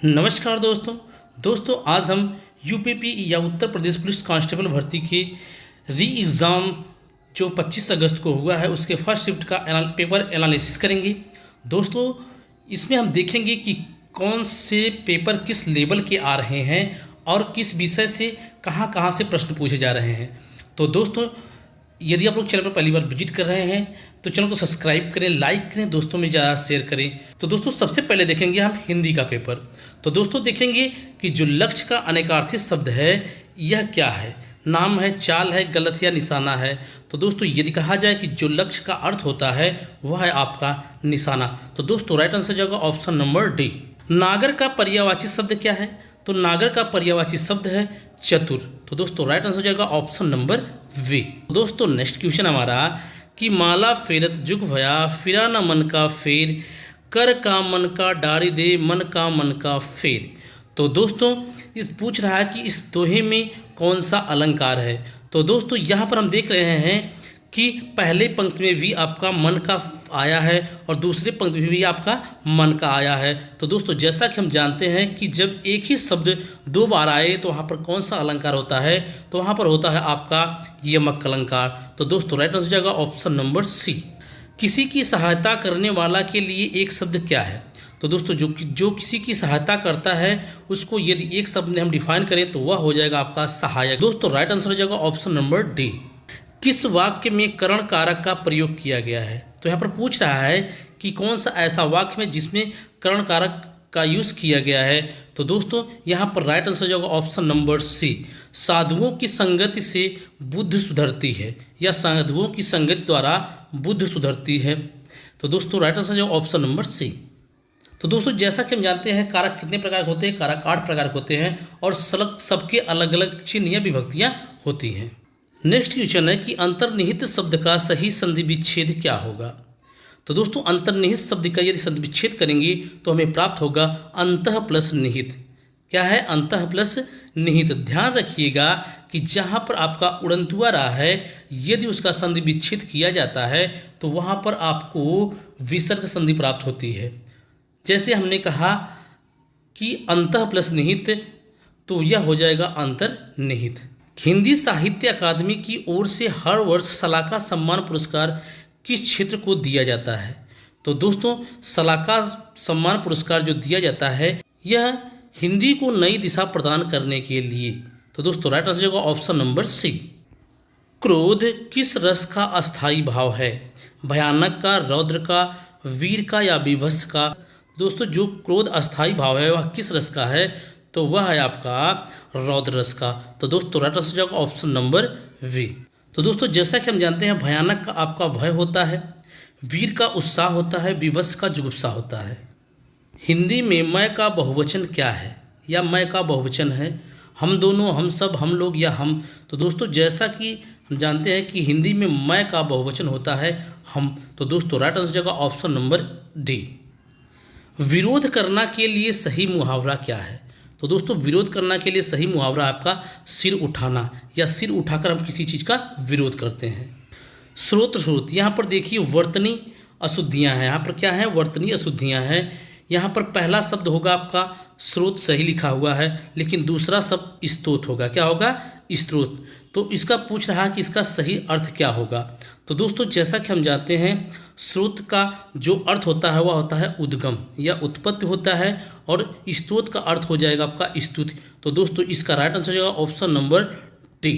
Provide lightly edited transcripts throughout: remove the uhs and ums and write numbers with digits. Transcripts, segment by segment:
नमस्कार दोस्तों आज हम यूपीपी या उत्तर प्रदेश पुलिस कांस्टेबल भर्ती के री एग्ज़ाम जो 25 अगस्त को हुआ है उसके फर्स्ट शिफ्ट का पेपर एनालिसिस करेंगे। दोस्तों इसमें हम देखेंगे कि कौन से पेपर किस लेवल के आ रहे हैं और किस विषय से कहां कहां से प्रश्न पूछे जा रहे हैं। तो दोस्तों यदि आप लोग चैनल पर पहली बार विजिट कर रहे हैं तो चैनल को सब्सक्राइब करें, लाइक करें, दोस्तों में ज़्यादा शेयर करें। तो दोस्तों सबसे पहले देखेंगे हम हिंदी का पेपर। तो दोस्तों देखेंगे कि जो लक्ष्य का अनेकार्थी शब्द है यह क्या है। नाम है, चाल है, गलत या निशाना है। तो दोस्तों यदि कहा जाए कि जो लक्ष्य का अर्थ होता है वह है आपका निशाना। तो दोस्तों राइट आंसर जाएगा ऑप्शन नंबर डी। नागर का पर्यायवाची शब्द क्या है। तो नागर का पर्यायवाची शब्द है चतुर। तो दोस्तों राइट आंसर जाएगा ऑप्शन नंबर वी। दोस्तों नेक्स्ट क्वेश्चन हमारा कि माला फेरत जुग भया फिरा न मन का फेर कर का मन का डारी दे मन का फेर। तो दोस्तों इस पूछ रहा है कि इस दोहे में कौन सा अलंकार है। तो दोस्तों यहाँ पर हम देख रहे हैं कि पहले पंक्ति में भी आपका मन का आया है और दूसरे पंक्ति में भी आपका मन का आया है। तो दोस्तों जैसा कि हम जानते हैं कि जब एक ही शब्द दो बार आए तो वहाँ पर कौन सा अलंकार होता है। तो वहाँ पर होता है आपका यमक अलंकार। तो दोस्तों राइट आंसर जाएगा ऑप्शन नंबर सी। किसी की सहायता करने वाला के लिए एक शब्द क्या है। तो दोस्तों जो किसी की सहायता करता है उसको यदि एक शब्द में हम डिफाइन करें तो वह हो जाएगा आपका सहायक। दोस्तों राइट आंसर हो जाएगा ऑप्शन नंबर डी। किस वाक्य में करण कारक का प्रयोग किया गया है। तो यहाँ पर पूछ रहा है कि कौन सा ऐसा वाक्य में जिसमें करण कारक का यूज़ किया गया है। तो दोस्तों यहाँ पर राइट आंसर जाएगा ऑप्शन नंबर सी। साधुओं की संगति से बुद्ध सुधरती है या साधुओं की संगति द्वारा बुद्ध सुधरती है। तो दोस्तों राइट आंसर जाएगा ऑप्शन नंबर सी। तो दोस्तों जैसा कि हम जानते हैं कारक कितने प्रकार के होते हैं, कारक 8 प्रकार के होते हैं और सबके अलग अलग चिन्ह या विभक्तियाँ होती हैं। नेक्स्ट क्वेश्चन है कि अंतर्निहित शब्द का सही संधि विच्छेद क्या होगा। तो दोस्तों अंतर्निहित शब्द का यदि संधि विच्छेद करेंगे तो हमें प्राप्त होगा अंतः प्लस निहित। क्या है अंतः प्लस निहित। ध्यान रखिएगा कि जहाँ पर आपका उड़नतुआ रहा है यदि उसका संधि विच्छेद किया जाता है तो वहाँ पर आपको विसर्ग संधि प्राप्त होती है। जैसे हमने कहा कि अंतः प्लस निहित तो यह हो जाएगा अंतर्निहित। हिंदी साहित्य अकादमी की ओर से हर वर्ष सलाका सम्मान पुरस्कार किस क्षेत्र को दिया जाता है। तो दोस्तों सलाका सम्मान पुरस्कार जो दिया जाता है यह हिंदी को नई दिशा प्रदान करने के लिए। तो दोस्तों राइट आंसर होगा ऑप्शन नंबर सी। क्रोध किस रस का अस्थाई भाव है। भयानक का, रौद्र का, वीर का या विभत्स का। दोस्तों जो क्रोध अस्थाई भाव है वह किस रस का है। तो वह है आपका रौद्र रस का। तो दोस्तों राइट आंसर जाएगा ऑप्शन नंबर वी। तो दोस्तों जैसा कि हम जानते हैं भयानक का आपका भय होता है, वीर का उत्साह होता है, विवश का जुगुप्सा होता है। हिंदी में मैं का बहुवचन क्या है या मैं का बहुवचन है। हम दोनों, हम सब, हम लोग या हम। तो दोस्तों जैसा कि हम जानते हैं कि हिंदी में मैं का बहुवचन होता है हम। तो दोस्तों राइट आंसर जाएगा ऑप्शन नंबर डी। विरोध करना के लिए सही मुहावरा क्या है। तो दोस्तों विरोध करना के लिए सही मुहावरा आपका सिर उठाना या सिर उठाकर हम किसी चीज़ का विरोध करते हैं। स्रोत यहाँ पर देखिए वर्तनी अशुद्धियाँ हैं। यहाँ पर क्या है वर्तनी अशुद्धियाँ हैं। यहाँ पर पहला शब्द होगा आपका स्रोत, सही लिखा हुआ है, लेकिन दूसरा शब्द स्तोत होगा। क्या होगा स्रोत। तो इसका पूछ रहा है कि इसका सही अर्थ क्या होगा। तो दोस्तों जैसा कि हम जानते हैं स्रोत का जो अर्थ होता है वह होता है उद्गम या उत्पत्ति होता है और स्तोत का अर्थ हो जाएगा आपका स्तुति। तो दोस्तों इसका राइट आंसर हो जाएगा ऑप्शन नंबर डी।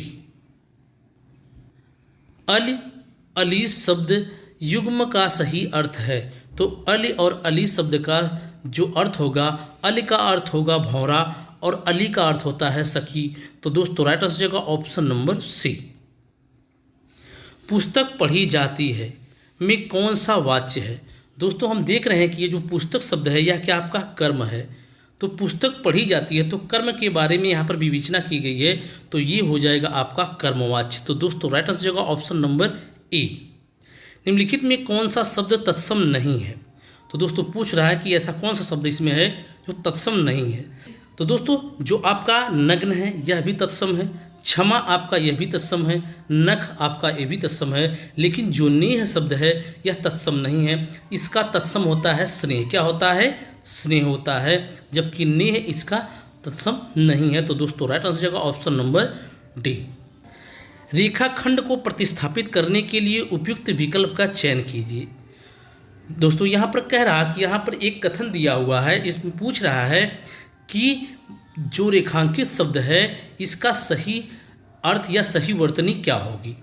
अली शब्द युग्म का सही अर्थ है। तो अली और अली शब्द का जो अर्थ होगा, अली का अर्थ होगा भौरा और अली का अर्थ होता है सखी। तो दोस्तों राइट आंसर जाएगा ऑप्शन नंबर सी। पुस्तक पढ़ी जाती है में कौन सा वाच्य है। दोस्तों हम देख रहे हैं कि ये जो पुस्तक शब्द है यह क्या आपका कर्म है। तो पुस्तक पढ़ी जाती है तो कर्म के बारे में यहाँ पर विवेचना की गई है तो ये हो जाएगा आपका कर्मवाच्य। तो दोस्तों राइट आंसर जाएगा ऑप्शन नंबर ए। निम्नलिखित में कौन सा शब्द तत्सम नहीं है। तो दोस्तों पूछ रहा है कि ऐसा कौन सा शब्द इसमें है जो तत्सम नहीं है। तो दोस्तों जो आपका नग्न है यह भी तत्सम है, क्षमा आपका यह भी तत्सम है, नख आपका यह भी तत्सम है, लेकिन जो नेह शब्द है यह तत्सम नहीं है। इसका तत्सम होता है स्नेह। क्या होता है स्नेह होता है, जबकि नेह इसका तत्सम नहीं है। तो दोस्तों राइट आंसर जाएगा ऑप्शन नंबर डी। रेखाखंड को प्रतिस्थापित करने के लिए उपयुक्त विकल्प का चयन कीजिए। दोस्तों यहाँ पर कह रहा कि यहाँ पर एक कथन दिया हुआ है, इसमें पूछ रहा है कि जो रेखांकित शब्द है इसका सही अर्थ या सही वर्तनी क्या होगी,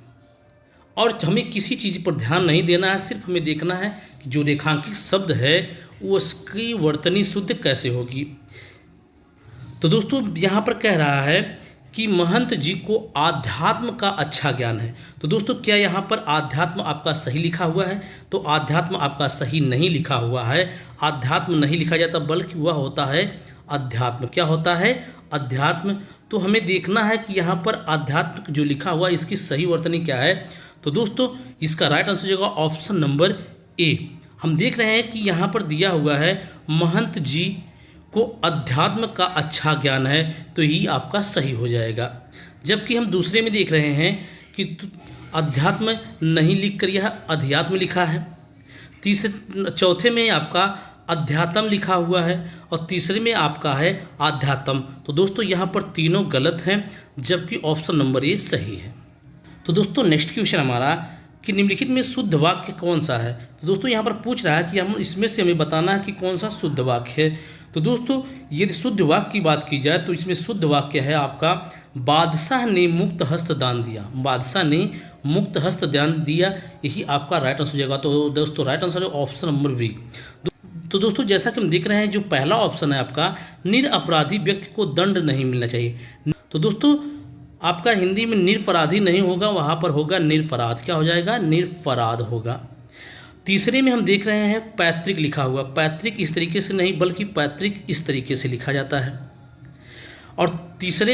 और हमें किसी चीज़ पर ध्यान नहीं देना है, सिर्फ हमें देखना है कि जो रेखांकित शब्द है वो उसकी वर्तनी शुद्ध कैसे होगी। तो दोस्तों यहाँ पर कह रहा है कि महंत जी को आध्यात्म का अच्छा ज्ञान है। तो दोस्तों क्या यहाँ पर आध्यात्म आपका सही लिखा हुआ है? तो आध्यात्म आपका सही नहीं लिखा हुआ है। आध्यात्म नहीं लिखा जाता, बल्कि वह होता है अध्यात्म। क्या होता है? अध्यात्म। तो हमें देखना है कि यहाँ पर आध्यात्म जो लिखा हुआ है इसकी सही वर्तनी क्या है। तो दोस्तों इसका राइट आंसर जाएगा ऑप्शन नंबर ए। हम देख रहे हैं कि यहाँ पर दिया हुआ है महंत जी को अध्यात्म का अच्छा ज्ञान है, तो ही आपका सही हो जाएगा। जबकि हम दूसरे में देख रहे हैं कि अध्यात्म नहीं लिख कर यह अध्यात्म लिखा है। चौथे में आपका अध्यात्म लिखा हुआ है और तीसरे में आपका है आध्यात्म। तो दोस्तों यहाँ पर तीनों गलत हैं, जबकि ऑप्शन नंबर ए सही है। तो दोस्तों नेक्स्ट क्वेश्चन हमारा कि निम्नलिखित में शुद्ध वाक्य कौन सा है। तो दोस्तों यहाँ पर पूछ रहा है कि हम इसमें से हमें बताना है कि कौन सा शुद्ध वाक्य है। तो दोस्तों यदि शुद्ध वाक्य की बात की जाए तो इसमें शुद्ध वाक्य है आपका बादशाह ने मुक्त हस्त दान दिया। बादशाह ने मुक्त हस्त दान दिया, यही आपका राइट आंसर हो जाएगा। तो दोस्तों राइट आंसर है ऑप्शन नंबर बी। तो दोस्तों जैसा कि हम देख रहे हैं जो पहला ऑप्शन है आपका निरपराधी व्यक्ति को दंड नहीं मिलना चाहिए। तो दोस्तों आपका हिंदी में निरपराधी नहीं होगा, वहाँ पर होगा निरपराध। क्या हो जाएगा? निरपराध होगा। तीसरे में हम देख रहे हैं पैतृक लिखा हुआ। पैतृक इस तरीके से नहीं बल्कि पैतृक इस तरीके से लिखा जाता है। और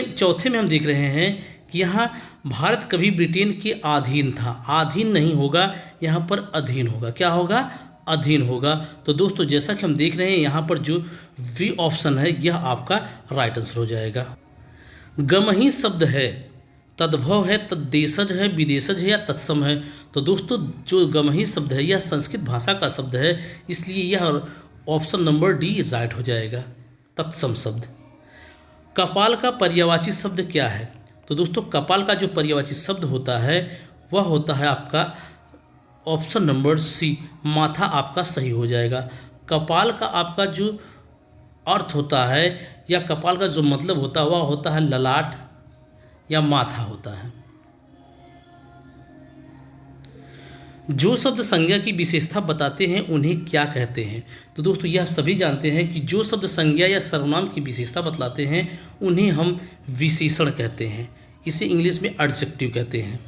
चौथे में हम देख रहे हैं कि यहाँ भारत कभी ब्रिटेन के अधीन था। अधीन नहीं होगा, यहाँ पर अधीन होगा। क्या होगा? अधीन होगा। तो दोस्तों जैसा कि हम देख रहे हैं यहाँ पर जो वी ऑप्शन है यह आपका राइट आंसर हो जाएगा। गमही शब्द है, तद्भव है, तद्देशज है, विदेशज है या तत्सम है। तो दोस्तों जो गमही शब्द है यह संस्कृत भाषा का शब्द है, इसलिए यह ऑप्शन नंबर डी राइट हो जाएगा, तत्सम शब्द। कपाल का पर्यायवाची शब्द क्या है? तो दोस्तों कपाल का जो पर्यायवाची शब्द होता है वह होता है आपका ऑप्शन नंबर सी, माथा आपका सही हो जाएगा। कपाल का आपका जो अर्थ होता है या कपाल का जो मतलब होता है वह होता है ललाट या माथा होता है। जो शब्द संज्ञा की विशेषता बताते हैं उन्हें क्या कहते हैं? तो दोस्तों यह सभी जानते हैं कि जो शब्द संज्ञा या सर्वनाम की विशेषता बतलाते हैं उन्हें हम विशेषण कहते हैं। इसे इंग्लिश में एडजेक्टिव कहते हैं।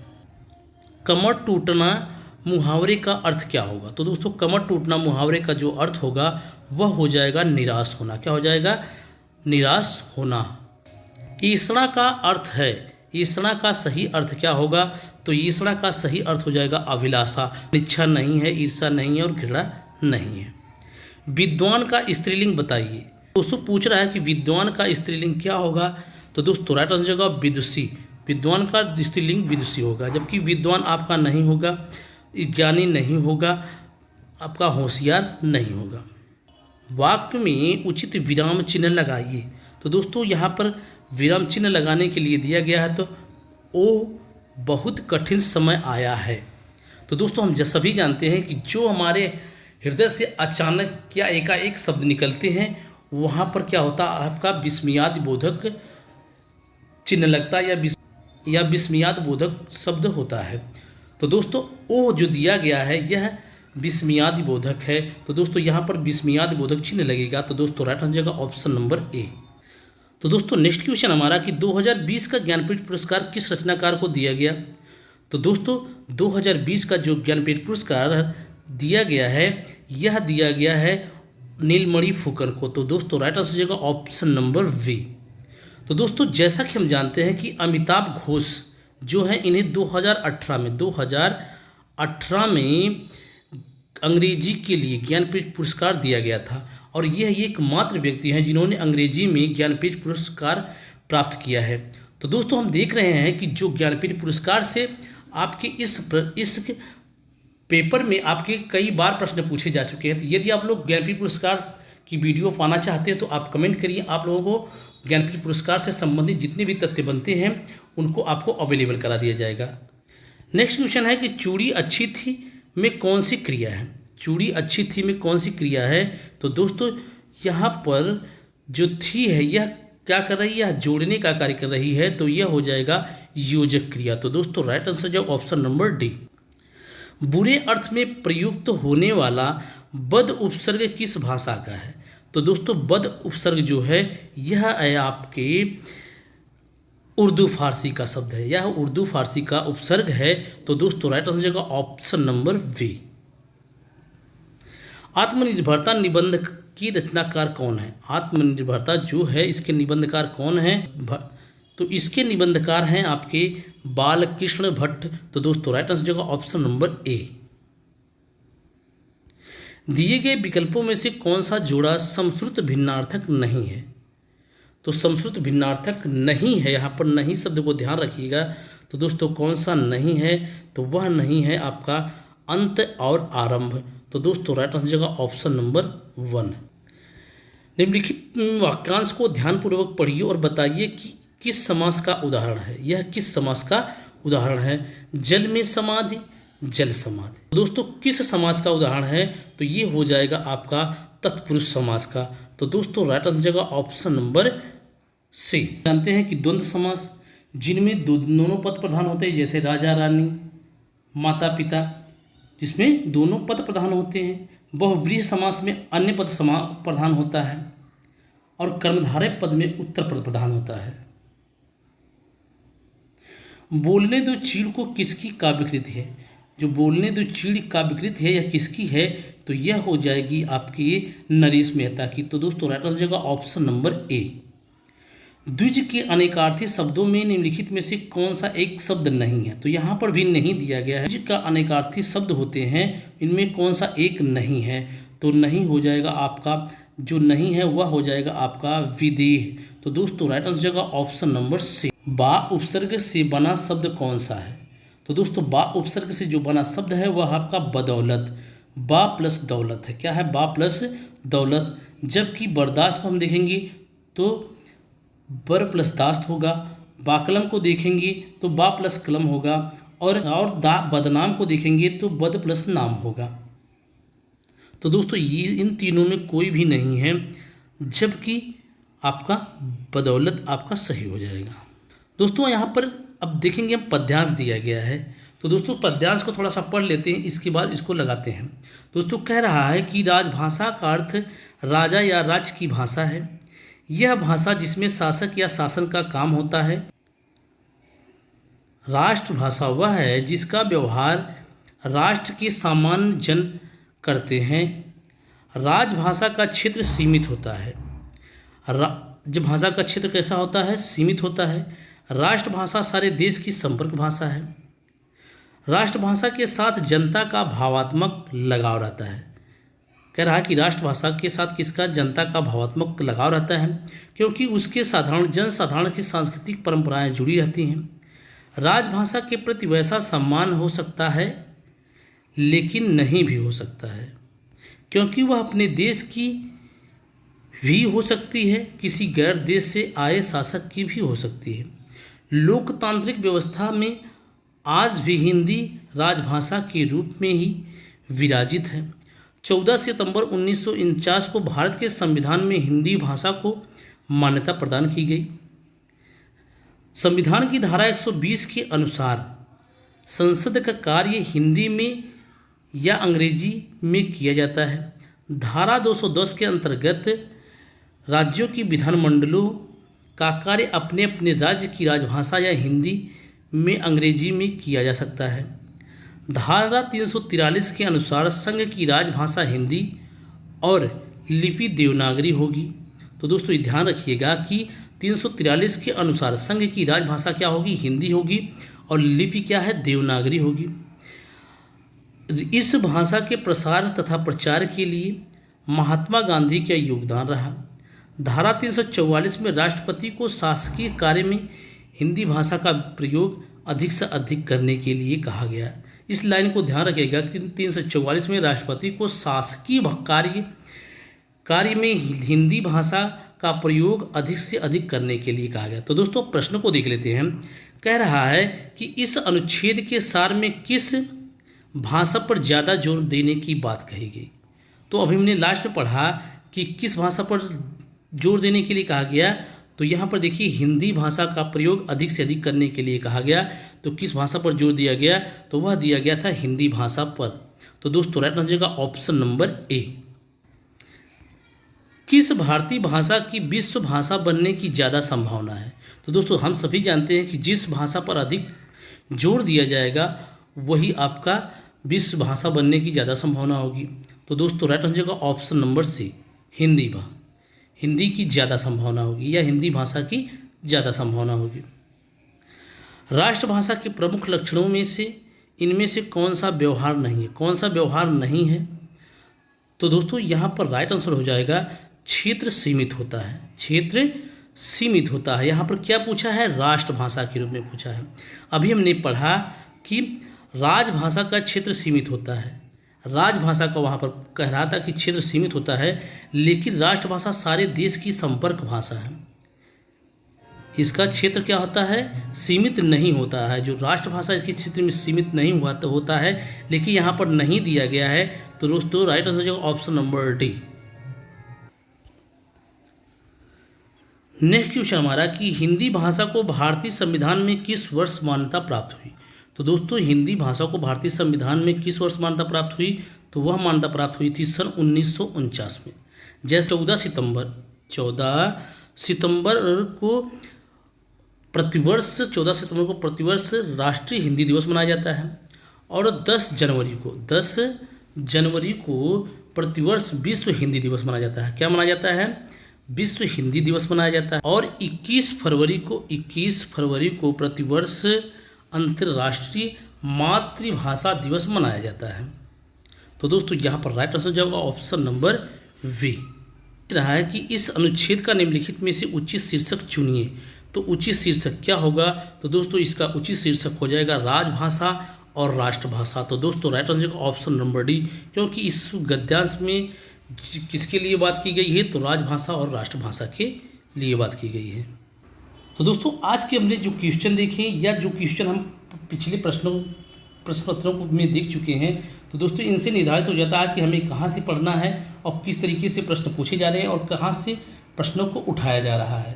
कमर टूटना मुहावरे का अर्थ क्या होगा? तो दोस्तों कमर टूटना मुहावरे का जो अर्थ होगा वह हो जाएगा निराश होना। क्या हो जाएगा? निराश होना। ईसड़ा का अर्थ है, ईसड़ा का सही अर्थ क्या होगा? तो ईसड़ा का सही अर्थ हो जाएगा अभिलाषा। इच्छा नहीं है, ईर्षा नहीं है और घृणा नहीं है। विद्वान का स्त्रीलिंग बताइए। दोस्तों पूछ रहा है कि विद्वान का स्त्रीलिंग क्या होगा? तो दोस्तों राइट आंसर हो जाएगा विदुषी। विद्वान का स्त्रीलिंग विदुषी होगा, जबकि विद्वान आपका नहीं होगा, ज्ञानी नहीं होगा, आपका होशियार नहीं होगा। वाक्य में उचित विराम चिन्ह लगाइए। तो दोस्तों यहाँ पर विराम चिन्ह लगाने के लिए दिया गया है तो ओ बहुत कठिन समय आया है। तो दोस्तों हम सभी जानते हैं कि जो हमारे हृदय से अचानक या एकाएक शब्द निकलते हैं वहाँ पर क्या होता है? आपका विस्मयादि बोधक चिन्ह लगता है या विस्मयादि बोधक शब्द होता है। तो दोस्तों ओ जो दिया गया है यह विस्मयादि बोधक है। तो दोस्तों यहाँ पर विस्मयादि बोधक चिन्ह लगेगा। तो दोस्तों राइट आंसर जाएगा ऑप्शन नंबर ए। तो दोस्तों नेक्स्ट क्वेश्चन हमारा कि 2020 का ज्ञानपीठ पुरस्कार किस रचनाकार को दिया गया? तो दोस्तों 2020 का जो ज्ञानपीठ पुरस्कार दिया गया है यह दिया गया है नीलमणि फुकन को। तो दोस्तों राइट आंसर जाएगा ऑप्शन नंबर वी। तो दोस्तों जैसा कि हम जानते हैं कि अमिताभ घोष जो है इन्हें 2018 में अंग्रेजी के लिए ज्ञानपीठ पुरस्कार दिया गया था और यह एकमात्र व्यक्ति हैं जिन्होंने अंग्रेजी में ज्ञानपीठ पुरस्कार प्राप्त किया है। तो दोस्तों हम देख रहे हैं कि जो ज्ञानपीठ पुरस्कार से आपके इस पेपर में आपके कई बार प्रश्न पूछे जा चुके हैं। तो यदि आप लोग ज्ञानपीठ पुरस्कार की वीडियो पाना चाहते हैं तो आप कमेंट करिए। आप लोगों को ज्ञानपीठ पुरस्कार से संबंधित जितने भी तथ्य बनते हैं उनको आपको अवेलेबल करा दिया जाएगा। नेक्स्ट क्वेश्चन है कि चूड़ी अच्छी थी में कौन सी क्रिया है। चूड़ी अच्छी थी में कौन सी क्रिया है। तो दोस्तों यहाँ पर जो थी है यह क्या कर रही है, जोड़ने का कार्य कर रही है, तो यह हो जाएगा योजक क्रिया। तो दोस्तों राइट आंसर जो ऑप्शन नंबर डी। बुरे अर्थ में प्रयुक्त होने वाला बद उपसर्ग किस भाषा का है। तो दोस्तों बद उपसर्ग जो है यह है आपके उर्दू फारसी का शब्द है, यह उर्दू फारसी का उपसर्ग है। तो दोस्तों राइट आंसर का ऑप्शन नंबर वी। आत्मनिर्भरता निबंध की रचनाकार कौन है। आत्मनिर्भरता जो है इसके निबंधकार कौन है। तो इसके निबंधकार हैं आपके बालकृष्ण भट्ट। तो दोस्तों राइट आंसर का ऑप्शन नंबर ए। दिए गए विकल्पों में से कौन सा जोड़ा समश्रुत भिन्नार्थक नहीं है। तो समश्रुत भिन्नार्थक नहीं है, यहाँ पर नहीं शब्द को ध्यान रखिएगा। तो दोस्तों कौन सा नहीं है, तो वह नहीं है आपका अंत और आरंभ। तो दोस्तों राइट आंसर का ऑप्शन नंबर 1। निम्नलिखित वाक्यांश को ध्यानपूर्वक पढ़िए और बताइए कि किस समास का उदाहरण है। यह किस समास का उदाहरण है। जल में समाधि, जल समाधि। दोस्तों किस समास का उदाहरण है, तो ये हो जाएगा आपका तत्पुरुष समास का। तो दोस्तों राइट आंसर का ऑप्शन नंबर सी। जानते हैं कि द्वंद्व समास जिनमें दोनों पद प्रधान होते हैं, जैसे राजा रानी, माता पिता, जिसमें दोनों पद प्रधान होते हैं। बहुव्रीहि समास में अन्य पद प्रधान होता है और कर्मधारय पद में उत्तर पद प्रधान होता है। बोलने दो चीड़ को किसकी काव्यकृति है। जो बोलने दो चीड़ काव्यकृति है यह किसकी है, तो यह हो जाएगी आपकी नरेश मेहता की। तो दोस्तों राइट आंसर का ऑप्शन नंबर ए। द्विज के अनेकार्थी शब्दों में निम्नलिखित में से कौन सा एक शब्द नहीं है। तो यहाँ पर भी नहीं दिया गया है। द्विज का अनेकार्थी शब्द होते हैं, इनमें कौन सा एक नहीं है। तो नहीं हो जाएगा आपका, जो नहीं है वह हो जाएगा आपका विदेह। तो दोस्तों राइट आंसर का ऑप्शन नंबर सी। बा उपसर्ग से बना शब्द कौन सा है। तो दोस्तों बा उपसर्ग से जो बना शब्द है वह आपका बदौलत, बा प्लस दौलत है। क्या है, बा प्लस दौलत। जबकि बर्दाश्त को हम देखेंगे तो बर प्लस दास्त होगा। बाकलम को देखेंगे तो बा प्लस कलम होगा। और बदनाम को देखेंगे तो बद प्लस नाम होगा। तो दोस्तों ये इन तीनों में कोई भी नहीं है, जबकि आपका बदौलत आपका सही हो जाएगा। दोस्तों यहाँ पर अब देखेंगे हम पद्यांश दिया गया है। तो दोस्तों पद्यांश को थोड़ा सा पढ़ लेते हैं, इसके बाद इसको लगाते हैं। दोस्तों कह रहा है कि राजभाषा का अर्थ राजा या राज्य की भाषा है। यह भाषा जिसमें शासक या शासन का काम होता है। राष्ट्रभाषा वह है जिसका व्यवहार राष्ट्र के सामान्य जन करते हैं। राजभाषा का क्षेत्र सीमित होता है। जब भाषा का क्षेत्र कैसा होता है, सीमित होता है। राष्ट्रभाषा सारे देश की संपर्क भाषा है। राष्ट्रभाषा के साथ जनता का भावात्मक लगाव रहता है। कह रहा है कि राष्ट्रभाषा के साथ किसका, जनता का भावात्मक लगाव रहता है, क्योंकि उसके जनसाधारण की सांस्कृतिक परंपराएं जुड़ी रहती हैं। राजभाषा के प्रति वैसा सम्मान हो सकता है लेकिन नहीं भी हो सकता है, क्योंकि वह अपने देश की भी हो सकती है, किसी गैर देश से आए शासक की भी हो सकती है। लोकतांत्रिक व्यवस्था में आज भी हिंदी राजभाषा के रूप में ही विराजित है। 14 सितंबर 1949 को भारत के संविधान में हिंदी भाषा को मान्यता प्रदान की गई। संविधान की धारा 120 के अनुसार संसद का कार्य हिंदी में या अंग्रेजी में किया जाता है। धारा 210 के अंतर्गत राज्यों की विधानमंडलों का कार्य अपने अपने राज्य की राजभाषा या हिंदी में अंग्रेजी में किया जा सकता है। धारा 343 के अनुसार संघ की राजभाषा हिंदी और लिपि देवनागरी होगी। तो दोस्तों ये ध्यान रखिएगा कि 343 के अनुसार संघ की राजभाषा क्या होगी, हिंदी होगी, और लिपि क्या है, देवनागरी होगी। इस भाषा के प्रसार तथा प्रचार के लिए महात्मा गांधी का योगदान रहा। धारा 344 में राष्ट्रपति को शासकीय कार्य में हिंदी भाषा का प्रयोग अधिक से अधिक करने के लिए कहा गया। इस लाइन को ध्यान रखिएगा कि 344 में राष्ट्रपति को शासकीय कार्य कार्य में हिंदी भाषा का प्रयोग अधिक से अधिक करने के लिए कहा गया। तो दोस्तों प्रश्न को देख लेते हैं। कह रहा है कि इस अनुच्छेद के सार में किस भाषा पर ज़्यादा जोर देने की बात कही गई। तो अभी हमने लास्ट में पढ़ा कि किस भाषा पर जोर देने के लिए कहा गया। तो यहाँ पर देखिए हिंदी भाषा का प्रयोग अधिक से अधिक करने के लिए कहा गया। तो किस भाषा पर जोर दिया गया, तो वह दिया गया था हिंदी भाषा पर। तो दोस्तों राइट आंसर का ऑप्शन नंबर ए। किस भारतीय भाषा की विश्व भाषा बनने की ज़्यादा संभावना है। तो दोस्तों हम सभी जानते हैं कि जिस भाषा पर अधिक जोर दिया जाएगा वही आपका विश्व भाषा बनने की ज़्यादा संभावना होगी। तो दोस्तों राइट आंसर का ऑप्शन नंबर सी, हिंदी की ज़्यादा संभावना होगी या हिंदी भाषा की ज़्यादा संभावना होगी। राष्ट्रभाषा के प्रमुख लक्षणों में से इनमें से कौन सा व्यवहार नहीं है। तो दोस्तों यहाँ पर राइट आंसर हो जाएगा क्षेत्र सीमित होता है। यहाँ पर क्या पूछा है, राष्ट्रभाषा के रूप में पूछा है। अभी हमने पढ़ा कि राजभाषा का क्षेत्र सीमित होता है, राजभाषा का वहाँ पर कह रहा था कि क्षेत्र सीमित होता है, लेकिन राष्ट्रभाषा सारे देश की संपर्क भाषा है, इसका क्षेत्र क्या होता है, सीमित नहीं होता है। जो राष्ट्रभाषा इसके क्षेत्र में सीमित नहीं हुआ तो होता है, लेकिन यहाँ पर नहीं दिया गया है। तो दोस्तों right answer option number D. Next question हमारा कि हिंदी भाषा को भारतीय संविधान में किस वर्ष मान्यता प्राप्त हुई। तो दोस्तों हिंदी भाषा को भारतीय संविधान में किस वर्ष मान्यता प्राप्त हुई, तो वह मान्यता प्राप्त हुई थी सन 1949 में। जैसे 14 सितंबर को प्रतिवर्ष राष्ट्रीय हिंदी दिवस मनाया जाता है, और 10 जनवरी को प्रतिवर्ष विश्व हिंदी दिवस मनाया जाता है। क्या मनाया जाता है, विश्व हिंदी दिवस मनाया जाता है। और 21 फरवरी को प्रतिवर्ष अंतर्राष्ट्रीय मातृभाषा दिवस मनाया जाता है। तो दोस्तों यहाँ पर राइट आंसर जाएगा ऑप्शन नंबर वी। रहा है कि इस अनुच्छेद का निम्नलिखित में से उचित शीर्षक चुनिए। तो उचित शीर्षक क्या होगा, तो दोस्तों इसका उचित शीर्षक हो जाएगा राजभाषा और राष्ट्रभाषा। तो दोस्तों राइट आंसर का ऑप्शन नंबर डी, क्योंकि इस गद्यांश में किसके लिए बात की गई है, तो राजभाषा और राष्ट्रभाषा के लिए बात की गई है। तो दोस्तों आज के हमने जो क्वेश्चन देखे या जो क्वेश्चन हम पिछले प्रश्न पत्रों में देख चुके हैं, तो दोस्तों इनसे निर्धारित हो जाता है कि हमें कहाँ से पढ़ना है और किस तरीके से प्रश्न पूछे जा रहे हैं और कहाँ से प्रश्नों को उठाया जा रहा है।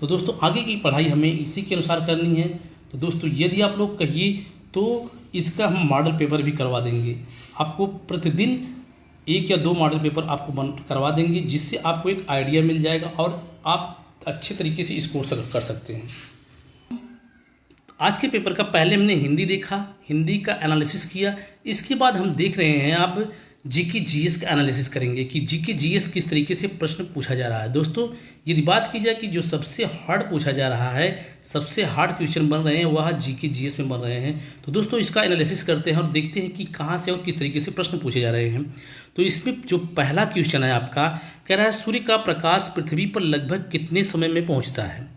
तो दोस्तों आगे की पढ़ाई हमें इसी के अनुसार करनी है। तो दोस्तों यदि आप लोग कहिए तो इसका हम मॉडल पेपर भी करवा देंगे। आपको प्रतिदिन 1 या 2 मॉडल पेपर आपको करवा देंगे, जिससे आपको एक आइडिया मिल जाएगा और आप अच्छे तरीके से इस कोर्स कर सकते हैं। आज के पेपर का पहले हमने हिंदी देखा, हिंदी का एनालिसिस किया। इसके बाद हम देख रहे हैं अब जीके जीएस का एनालिसिस करेंगे कि जीके जीएस किस तरीके से प्रश्न पूछा जा रहा है। दोस्तों यदि बात की जाए कि जो सबसे हार्ड पूछा जा रहा है, सबसे हार्ड क्वेश्चन बन रहे हैं वह जीके जीएस में बन रहे हैं। तो दोस्तों इसका एनालिसिस करते हैं और देखते हैं कि कहाँ से और किस तरीके से प्रश्न पूछे जा रहे हैं। तो इसमें जो पहला क्वेश्चन है आपका, कह रहा है सूर्य का प्रकाश पृथ्वी पर लगभग कितने समय में पहुँचता है।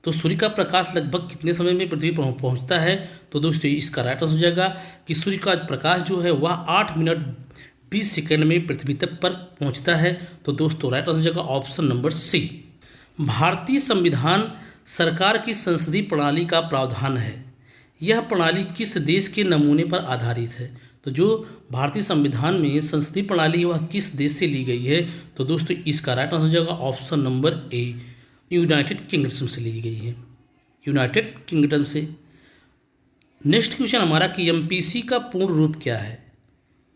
तो सूर्य का प्रकाश लगभग कितने समय में पृथ्वी पर पहुँचता है। तो दोस्तों इसका राइट आंसर हो जाएगा कि सूर्य का प्रकाश जो है वह 8 मिनट 20 सेकंड में पृथ्वी तक पर पहुंचता है। तो दोस्तों राइट आंसर हो जाएगा ऑप्शन नंबर सी। भारतीय संविधान सरकार की संसदीय प्रणाली का प्रावधान है। यह प्रणाली किस देश के नमूने पर आधारित है। तो जो भारतीय संविधान में संसदीय प्रणाली वह किस देश से ली गई है। तो दोस्तों इसका राइट आंसर हो जाएगा ऑप्शन नंबर ए, यूनाइटेड किंगडम से ली गई है, यूनाइटेड किंगडम से। नेक्स्ट क्वेश्चन हमारा कि एमपीसी का पूर्ण रूप क्या है,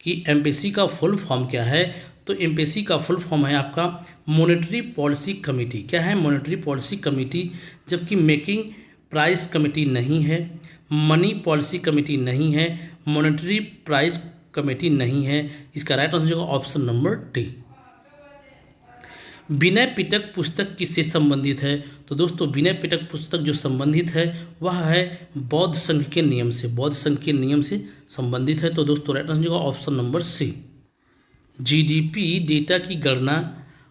कि एमपीसी का फुल फॉर्म क्या है। तो एमपीसी का फुल फॉर्म है आपका मॉनेटरी पॉलिसी कमेटी। क्या है, मॉनेटरी पॉलिसी कमेटी, जबकि मेकिंग प्राइस कमेटी नहीं है, मनी पॉलिसी कमेटी नहीं है, मॉनेटरी प्राइस कमेटी नहीं है। इसका राइट आंसर होगा option number D. Vinaya Pitaka पुस्तक किससे संबंधित है। तो दोस्तों विनय पिटक पुस्तक जो संबंधित है वह है बौद्ध संघ के नियम से, बौद्ध संघ के नियम से संबंधित है। तो दोस्तों राइट आंसर होगा option number C. GDP data की गणना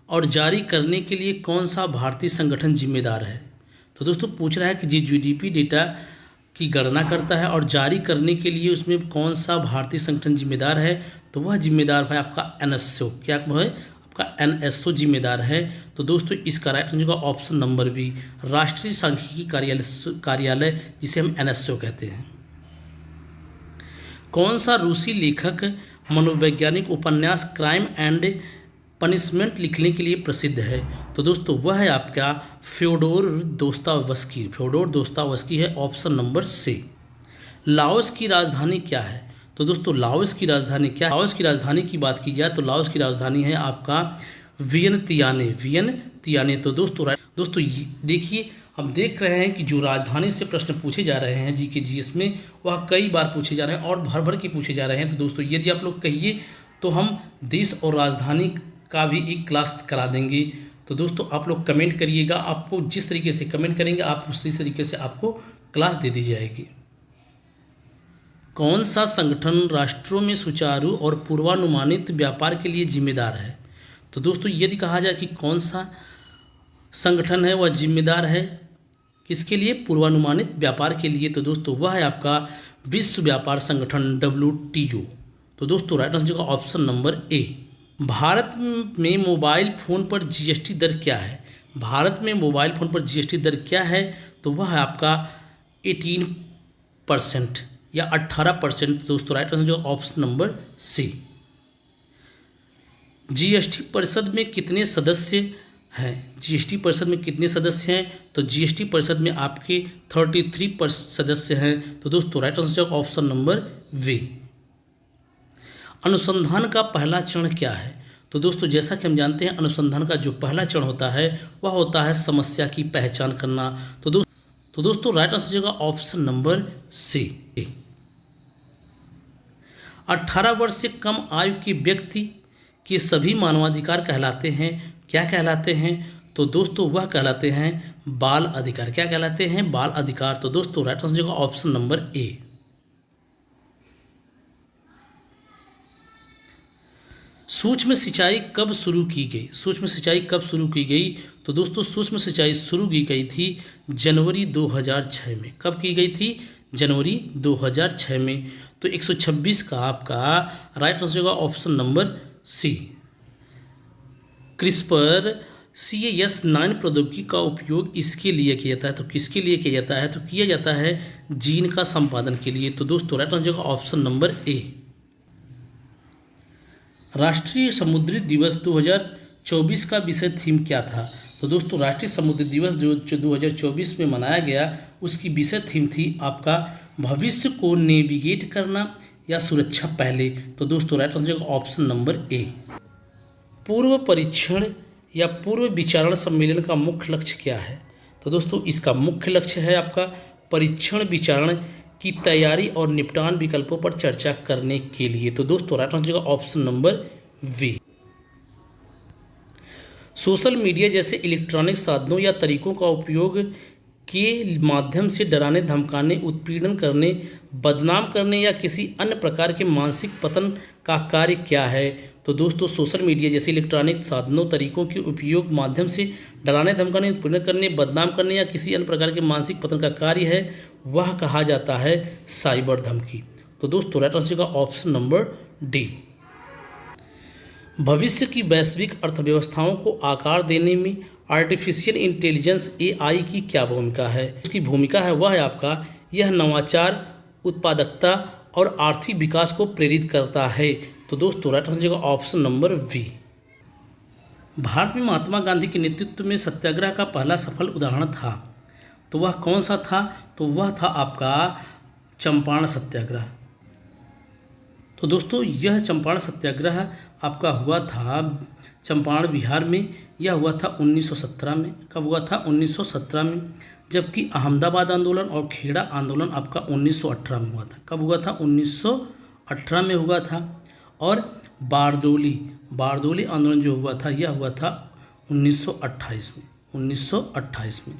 और जारी करने के लिए कौन सा भारतीय संगठन जिम्मेदार है। तो दोस्तों पूछ रहा है कि जीडीपी डेटा की गणना करता है और जारी करने के लिए उसमें कौन सा भारतीय संगठन जिम्मेदार है। तो वह जिम्मेदार है आपका एनएसओ। क्या है, आपका NSO जिम्मेदार है। तो दोस्तों इसका राइट आंसर होगा ऑप्शन नंबर बी, राष्ट्रीय सांख्यिकी कार्यालय जिसे हम NSO कहते हैं। कौन सा रूसी लेखक मनोवैज्ञानिक उपन्यास क्राइम एंड पनिशमेंट लिखने के लिए प्रसिद्ध है? तो दोस्तों वह है आपका फ्योडोर दोस्तावस्की। फ्योडोर दोस्तावस्की है ऑप्शन नंबर सी। लाओस की राजधानी क्या है? तो दोस्तों लाओस की राजधानी क्या है? लाओस की राजधानी की बात की जाए तो लाओस की राजधानी है आपका वियनतियाने। तो दोस्तों देखिए, हम देख रहे हैं कि जो राजधानी से प्रश्न पूछे जा रहे हैं जी के जीएस में, वह कई बार पूछे जा रहे हैं और भर भर के पूछे जा रहे हैं। तो दोस्तों यदि आप लोग कहिए तो हम देश और राजधानी का भी एक क्लास करा देंगे। तो दोस्तों आप लोग कमेंट करिएगा, आपको जिस तरीके से कमेंट करेंगे आप उसी तरीके से आपको क्लास दे दी जाएगी। कौन सा संगठन राष्ट्रों में सुचारू और पूर्वानुमानित व्यापार के लिए जिम्मेदार है? तो दोस्तों यदि कहा जाए कि कौन सा संगठन है वह जिम्मेदार है किसके लिए? पूर्वानुमानित व्यापार के लिए। तो दोस्तों वह है आपका विश्व व्यापार संगठन WTO। तो दोस्तों राइट आंसर का ऑप्शन नंबर ए। भारत में मोबाइल फ़ोन पर GST दर क्या है? भारत में मोबाइल फ़ोन पर GST दर क्या है? तो वह है आपका 18% या 18%। दोस्तों right answer option number C. GST परिषद में कितने सदस्य हैं? GST परिषद में कितने सदस्य हैं? तो GST परिषद में आपके 33 सदस्य हैं। तो दोस्तों right answer option number B. अनुसंधान का पहला चरण क्या है? तो दोस्तों जैसा कि हम जानते हैं अनुसंधान का जो पहला चरण होता है वह होता है समस्या की पहचान करना। तो दोस्तों राइट आंसर होगा ऑप्शन नंबर सी। 18 वर्ष से कम आयु के व्यक्ति के सभी मानवाधिकार कहलाते हैं, क्या कहलाते हैं? तो दोस्तों वह कहलाते हैं बाल अधिकार। क्या कहलाते हैं? बाल अधिकार। तो दोस्तों राइट आंसर होगा ऑप्शन नंबर ए। सूक्ष्म सिंचाई कब शुरू की गई? सूक्ष्म सिंचाई कब शुरू की गई? तो दोस्तों सूक्ष्म सिंचाई शुरू की गई थी जनवरी 2006 में। कब की गई थी? जनवरी 2006 में। तो 126 का आपका राइट आंसर होगा option number C. CRISPR CAS9 प्रौद्योगिकी का उपयोग इसके लिए किया जाता है। तो किसके लिए किया जाता है? तो किया जाता है जीन का संपादन के लिए। तो दोस्तों राइट आंसर होगा ऑप्शन नंबर ए। राष्ट्रीय समुद्री दिवस 2024 का विषय थीम क्या था? तो दोस्तों राष्ट्रीय समुद्री दिवस जो 2024 में मनाया गया उसकी विषय थीम थी आपका भविष्य को नेविगेट करना या सुरक्षा पहले। तो दोस्तों राइट आंसर ऑप्शन नंबर ए। पूर्व परीक्षण या पूर्व विचारण सम्मेलन का मुख्य लक्ष्य क्या है? तो दोस्तों इसका मुख्य लक्ष्य है आपका परीक्षण विचारण की तैयारी और निपटान विकल्पों पर चर्चा करने के लिए। तो दोस्तों right answer option number B. Social media जैसे इलेक्ट्रॉनिक साधनों या तरीकों का उपयोग के माध्यम से डराने, धमकाने, उत्पीड़न करने, बदनाम करने या किसी अन्य प्रकार के मानसिक पतन का कार्य क्या है? तो दोस्तों सोशल मीडिया जैसे इलेक्ट्रॉनिक साधनों, तरीकों के उपयोग माध्यम से डराने, धमकाने, उत्पीड़न करने, बदनाम करने या किसी अन्य प्रकार के मानसिक पतन का कार्य है वह कहा जाता है साइबर धमकी। तो दोस्तों राइट आंसर का ऑप्शन नंबर डी। भविष्य की वैश्विक अर्थव्यवस्थाओं को आकार देने में आर्टिफिशियल इंटेलिजेंस AI की क्या भूमिका है? उसकी भूमिका है वह है आपका यह नवाचार, उत्पादकता और आर्थिक विकास को प्रेरित करता है। तो दोस्तों राइट आंसर का ऑप्शन नंबर वी। भारत में महात्मा गांधी के नेतृत्व में सत्याग्रह का पहला सफल उदाहरण था, तो वह कौन सा था? तो वह था आपका चंपारण सत्याग्रह। तो दोस्तों यह चंपारण सत्याग्रह आपका हुआ था चंपारण बिहार में। यह हुआ था 1917 में। कब हुआ था? 1917 में। जबकि अहमदाबाद आंदोलन और खेड़ा आंदोलन आपका 1918 में हुआ था। कब हुआ था? 1918 में हुआ था। और बारदोली आंदोलन जो हुआ था यह हुआ था 1928 में। 1928 में।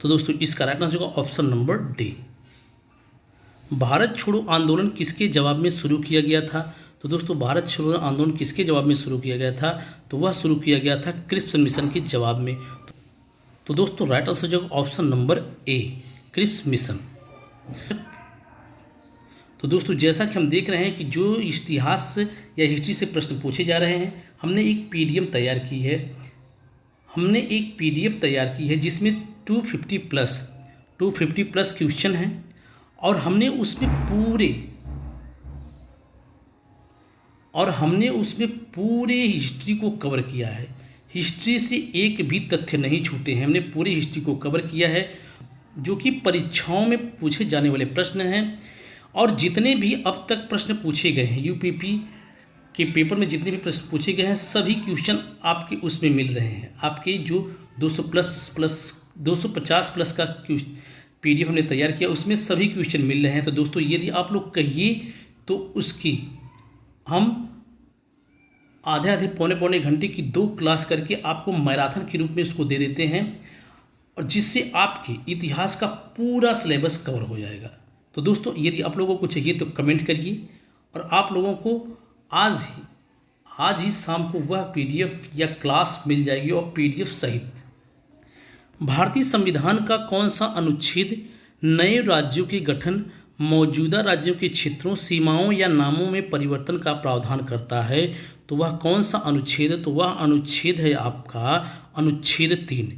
तो दोस्तों इसका राइट आंसर होगा ऑप्शन नंबर डी। भारत छोड़ो आंदोलन किसके जवाब में शुरू किया गया था? तो दोस्तों भारत छोड़ो आंदोलन किसके जवाब में शुरू किया गया था? तो वह शुरू किया गया था क्रिप्स मिशन के जवाब में। तो दोस्तों राइट आंसर होगा option number A, Cripps Mission. तो दोस्तों जैसा कि हम देख रहे हैं कि जो इतिहास या हिस्ट्री से प्रश्न पूछे जा रहे हैं हमने एक पीडीएफ तैयार की है। जिसमें 250 प्लस क्वेश्चन हैं और हमने उसमें पूरे हिस्ट्री को कवर किया है। हिस्ट्री से एक भी तथ्य नहीं छूटे हैं। हमने पूरी हिस्ट्री को कवर किया है, जो कि परीक्षाओं में पूछे जाने वाले प्रश्न हैं। और जितने भी अब तक प्रश्न पूछे गए हैं यूपीपी के पेपर में, जितने भी प्रश्न पूछे गए हैं, सभी क्वेश्चन आपके उसमें मिल रहे हैं। आपके जो 250 प्लस का पीडीएफ हमने तैयार किया, उसमें सभी क्वेश्चन मिल रहे हैं। तो दोस्तों, यदि आप लोग कहिए तो उसकी हम आधे पौने घंटे की 2 क्लास करके आपको मैराथन के रूप में इसको दे देते हैं, और जिससे आपके इतिहास का पूरा सिलेबस कवर हो जाएगा। तो दोस्तों, यदि आप लोगों को चाहिए तो कमेंट करिए, और आप लोगों को आज ही शाम को वह पीडीएफ या क्लास मिल जाएगी, और पीडीएफ सहित। भारतीय संविधान का कौन सा अनुच्छेद नए राज्यों के गठन, मौजूदा राज्यों के क्षेत्रों, सीमाओं या नामों में परिवर्तन का प्रावधान करता है? तो वह कौन सा अनुच्छेद है? तो वह अनुच्छेद है आपका अनुच्छेद 3।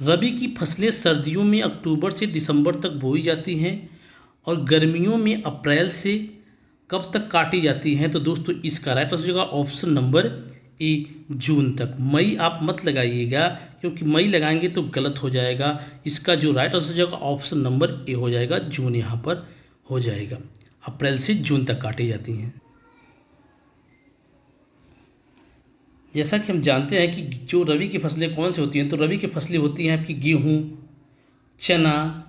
रबी की फसलें सर्दियों में अक्टूबर से दिसंबर तक बोई जाती हैं, और गर्मियों में अप्रैल से कब तक काटी जाती हैं? तो दोस्तों, इसका राइट आंसर होगा ऑप्शन नंबर ए, जून तक। मई आप मत लगाइएगा, क्योंकि मई लगाएंगे तो गलत हो जाएगा। इसका जो राइट आंसर होगा ऑप्शन नंबर ए हो जाएगा, जून यहाँ पर हो जाएगा। अप्रैल से जून तक काटी जाती हैं। जैसा कि हम जानते हैं कि जो रबी की फसलें कौन सी होती हैं, तो रबी की फसलें होती हैं आपकी गेहूँ, चना,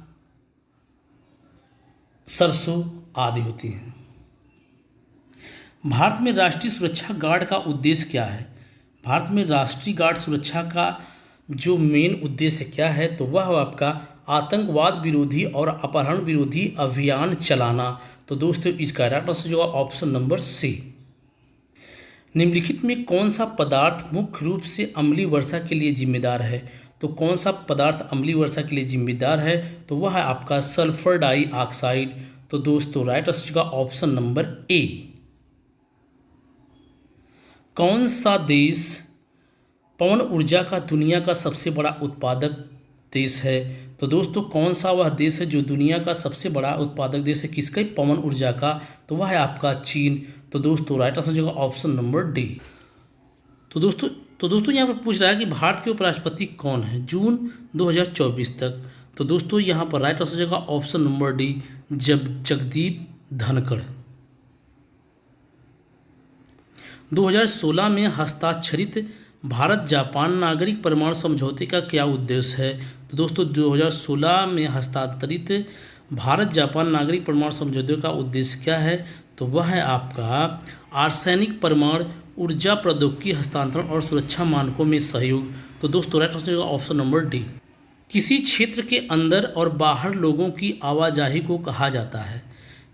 सरसों आदि होती हैं। भारत में राष्ट्रीय सुरक्षा गार्ड का उद्देश्य क्या है? भारत में राष्ट्रीय गार्ड सुरक्षा का जो मेन उद्देश्य क्या है? तो वह आपका आतंकवाद विरोधी और अपहरण विरोधी अभियान चलाना। तो दोस्तों, इसका राइट आंसर जो है ऑप्शन नंबर सी। निम्नलिखित में कौन सा पदार्थ मुख्य रूप से अम्लीय वर्षा के लिए जिम्मेदार है? तो कौन सा पदार्थ अम्लीय वर्षा के लिए जिम्मेदार है? तो वह है आपका सल्फर डाइऑक्साइड। तो दोस्तों, राइट आंसर का ऑप्शन नंबर ए। कौन सा देश पवन ऊर्जा का दुनिया का सबसे बड़ा उत्पादक देश है? तो दोस्तों, कौन सा वह देश है जो दुनिया का सबसे बड़ा उत्पादक देश है किसका? पवन ऊर्जा का। तो वह है आपका चीन। तो दोस्तों, राइट आंसर होगा ऑप्शन नंबर डी। तो दोस्तों यहाँ पर पूछ रहा है कि भारत के उपराष्ट्रपति कौन है जून 2024 तक? तो दोस्तों, यहाँ पर राइट आंसर होगा option number D, Jagdeep Dhankhar. 2016 में हस्ताक्षरित भारत जापान नागरिक परमाणु समझौते का क्या उद्देश्य है? तो दोस्तों, 2016 में हस्ताक्षरित भारत जापान नागरिक परमाणु समझौते का उद्देश्य क्या है? तो वह है आपका आर्सेनिक परमाणु ऊर्जा प्रौद्योगिकी हस्तांतरण और सुरक्षा मानकों में सहयोग। तो दोस्तों, राइट आंसर होगा ऑप्शन नंबर डी। किसी क्षेत्र के अंदर और बाहर लोगों की आवाजाही को कहा जाता है?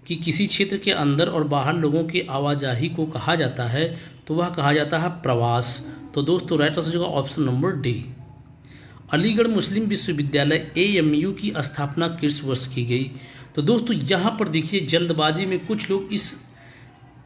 कि किसी क्षेत्र के अंदर और बाहर लोगों की आवाजाही को कहा जाता है, तो वह कहा जाता है प्रवास। तो दोस्तों, राइट आंसर होगा ऑप्शन नंबर डी। अलीगढ़ मुस्लिम विश्वविद्यालय AMU की स्थापना किस वर्ष की गई? तो दोस्तों, यहाँ पर देखिए, जल्दबाजी में कुछ लोग इस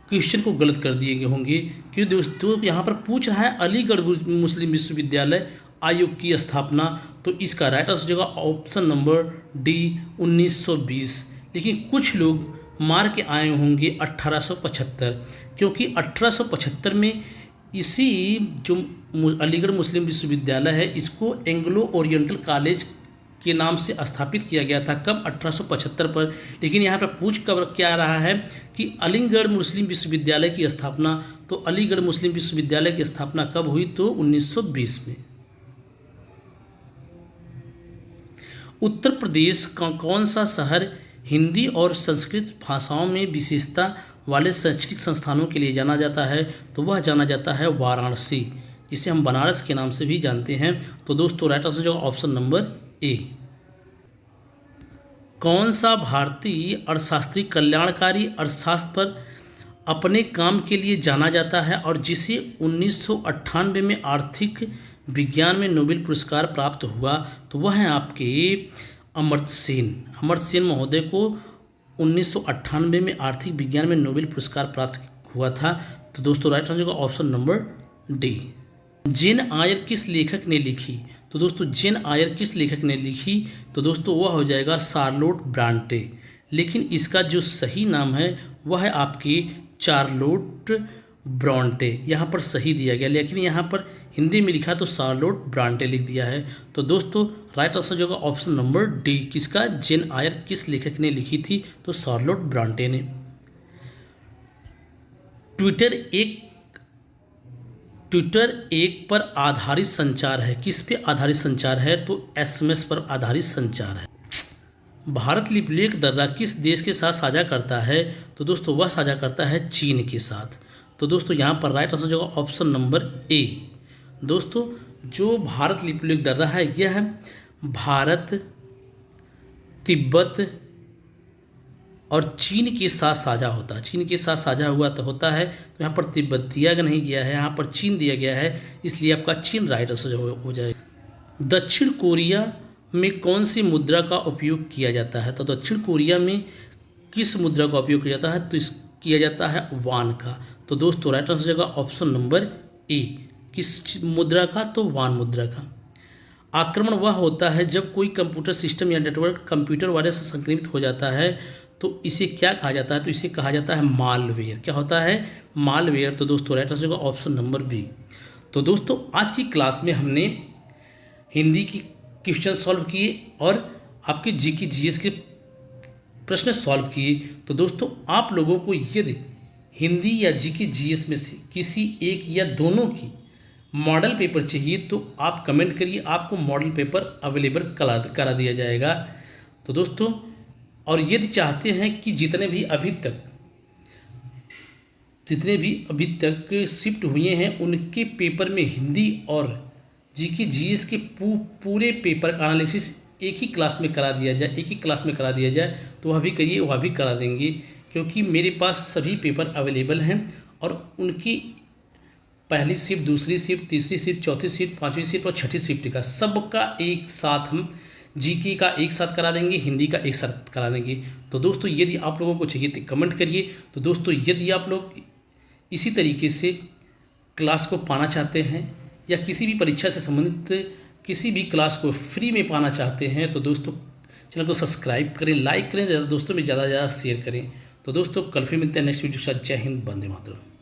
क्वेश्चन को गलत कर दिए गए होंगे, क्योंकि दोस्तों यहाँ पर पूछ रहा है अलीगढ़ मुस्लिम विश्वविद्यालय आयोग की स्थापना। तो इसका राइट आंसर होगा ऑप्शन नंबर डी, 1920। लेकिन कुछ लोग मार के आए होंगे 1875, क्योंकि 1875 में इसी जो अलीगढ़ मुस्लिम विश्वविद्यालय है, इसको एंग्लो ओरिएंटल कॉलेज के नाम से स्थापित किया गया था। कब? 1875 पर। लेकिन यहाँ पर पूछ कब क्या रहा है कि अलीगढ़ मुस्लिम विश्वविद्यालय की स्थापना। तो अलीगढ़ मुस्लिम विश्वविद्यालय की स्थापना कब हुई? तो 1920 में। उत्तर प्रदेश का कौन सा शहर हिंदी और संस्कृत भाषाओं में विशेषता वाले शैक्षणिक संस्थानों के लिए जाना जाता है? तो वह जाना जाता है वाराणसी, जिसे हम बनारस के नाम से भी जानते हैं। तो दोस्तों, राइट आंसर जो ऑप्शन नंबर ए। कौन सा भारतीय अर्थशास्त्री कल्याणकारी अर्थशास्त्र पर अपने काम के लिए जाना जाता है और जिसे 1998 में आर्थिक विज्ञान में नोबेल पुरस्कार प्राप्त हुआ? तो वह है आपके अमर्त्य सेन महोदय को 1998 में आर्थिक विज्ञान में नोबेल पुरस्कार प्राप्त हुआ था। तो दोस्तों, राइट आंसर होगा ऑप्शन नंबर डी। जेन आयर किस लेखक ने लिखी? तो दोस्तों जेन आयर किस लेखक ने लिखी? तो दोस्तों वह हो जाएगा शार्लोट ब्रांटे। लेकिन इसका जो सही नाम है वह है आपकी चार्लोट ब्रॉन्टे। यहाँ पर सही दिया गया, लेकिन यहाँ पर हिंदी में लिखा तो शार्लोट ब्रांटे लिख दिया है। तो दोस्तों राइट आंसर जो होगा ऑप्शन नंबर डी, किसका? जेन आयर किस लेखक ने लिखी थी? तो शार्लोट ब्रांटे ने। ट्विटर एक पर आधारित संचार है। किस पे आधारित संचार है? तो एसएमएस पर आधारित संचार है। भारत लिपलेख दर्रा किस देश के साथ साझा करता है? तो दोस्तों वह साझा करता है चीन के साथ। तो दोस्तों यहाँ पर राइट आंसर जो होगा ऑप्शन नंबर ए। दोस्तों जो भारत लिपलेख दर्रा है यह भारत, तिब्बत और चीन के साथ साझा होता है। चीन के साथ साझा हुआ तो होता है, तो यहाँ पर तिब्बत दिया नहीं गया है, यहाँ पर चीन दिया गया है, इसलिए आपका चीन राइट आंसर हो जाएगा। दक्षिण कोरिया में कौन सी मुद्रा का उपयोग किया जाता है? तो दक्षिण कोरिया में किस मुद्रा का उपयोग किया जाता है? तो किया जाता है वान का। तो दोस्तों राइट आंसर होगा ऑप्शन नंबर ए। किस मुद्रा का? तो वान मुद्रा का। आक्रमण वह होता है जब कोई कंप्यूटर सिस्टम या नेटवर्क कंप्यूटर वायरस से संक्रमित हो जाता है, तो इसे क्या कहा जाता है? तो इसे कहा जाता है मालवेयर। क्या होता है? मालवेयर। तो दोस्तों राइट आंसर होगा ऑप्शन नंबर बी। तो दोस्तों आज की क्लास में हमने हिंदी की क्वेश्चन सॉल्व किए और आपके जीके जीएस के प्रश्न सॉल्व किए। तो दोस्तों आप लोगों को यदि हिंदी या जीके जीएस में से किसी एक या दोनों की मॉडल पेपर चाहिए तो आप कमेंट करिए, आपको मॉडल पेपर अवेलेबल करा दिया जाएगा। तो दोस्तों और यदि चाहते हैं कि जितने भी अभी तक शिफ्ट हुए हैं उनके पेपर में हिंदी और जीके जीएस के पूरे पेपर का एनालिसिस एक ही क्लास में करा दिया जाए तो वह भी करिए, वह भी करा देंगे, क्योंकि मेरे पास सभी पेपर अवेलेबल हैं और उनकी पहली शिफ्ट, दूसरी शिफ्ट, तीसरी शिफ्ट, चौथी शिफ्ट, पांचवी शिफ्ट और छठी शिफ्ट का सबका एक साथ हम जीके का एक साथ करा देंगे, हिंदी का एक साथ करा देंगे। तो दोस्तों यदि आप लोगों को चाहिए तो कमेंट करिए। तो दोस्तों यदि आप लोग इसी तरीके से क्लास को पाना चाहते हैं या किसी भी परीक्षा से संबंधित किसी भी क्लास को फ्री में पाना चाहते हैं तो दोस्तों चैनल को सब्सक्राइब करें, लाइक करें, दोस्तों में ज़्यादा से ज़्यादा शेयर करें। तो दोस्तों कल फिर मिलते हैं नेक्स्ट वीडियो के साथ। जय हिंद, वंदे मातरम।